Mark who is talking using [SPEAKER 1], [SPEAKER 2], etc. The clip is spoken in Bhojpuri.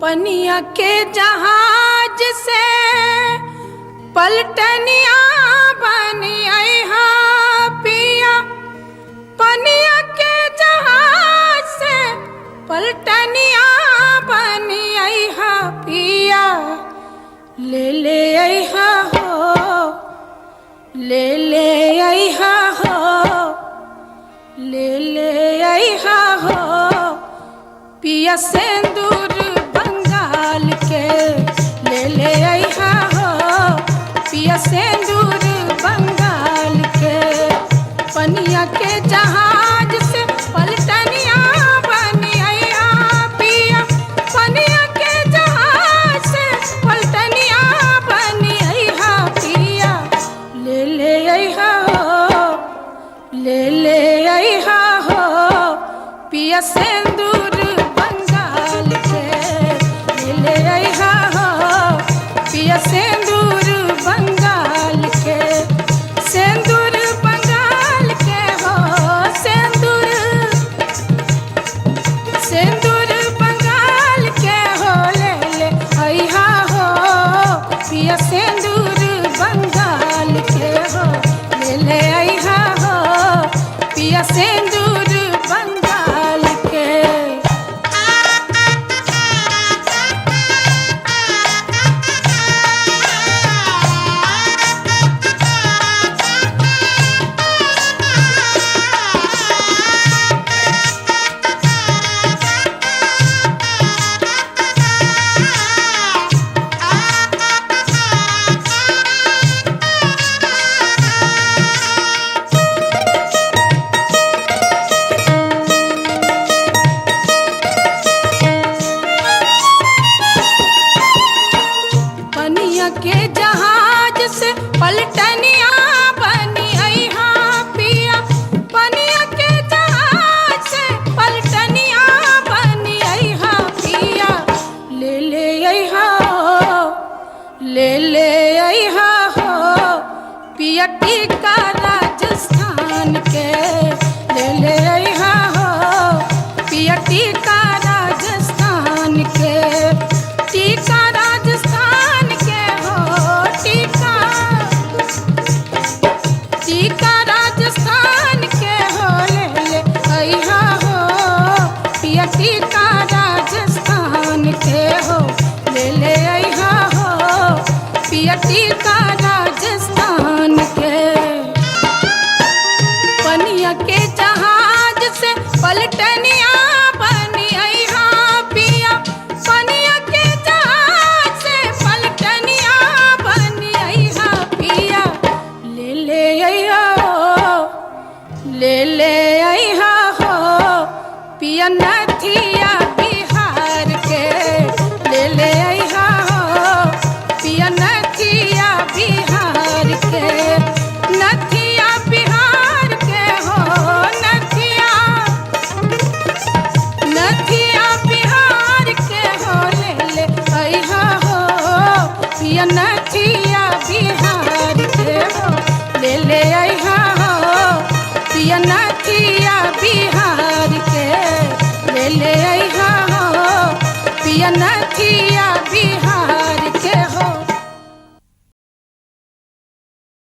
[SPEAKER 1] पनिया के जहाज से पलटनिया बनी हा पिया। पनिया के जहाज से पलटनिया बनी हा पिया। ले हा हो, ले हा हो, ले हा हो पिया सिंदूर बंगाल के। ले हा हो पिया सिंदूर बंगाल के। पनिया के जहाज से पलटनिया बनी हा पिया। पनिया के जहाज से पलटनिया बनी हा पिया। ले हा हो, ले हा हो पिया सिंदूर बंगाल के। ले हा हो पिया सिंदूर बंगाल के। सिंदूर बंगाल के हो, सिंदूर बंगाल के हो। ले हा हो पिया सिंदूर बंगाल के हो। ले हा हो पिया सिंदूर बंगाल के। पनिया के जहाज से पलटनिया बनी हा पिया। पनिया के जहाज से पलटनिया बनी हा पिया। ले हा हो, ले हा हो पिया टीका राजस्थान के। ले हा हो पिया टीका राजस्थान के। टीका राजस्थान के हो, टीका राजस्थान के हो। ले हा हो पिया टीका राजस्थान के हो। ले हा हो पिया टीका राजस्थान के। पनिया के जहाज से पलटनिया बनी हा पिया। पनिया के जहाज से पलटनिया बनी हा पिया। ले हा हो पिया नथिया बिहार के। ले हा हो पिया नथिया बिहार के। नथिया बिहार के हो, नथिया बिहार के हो। ले हा हो पिया नथिया बिहार के हो। ले हा हो पिया नथिया बिहार के। ले हा हो पिया नथिया बिहार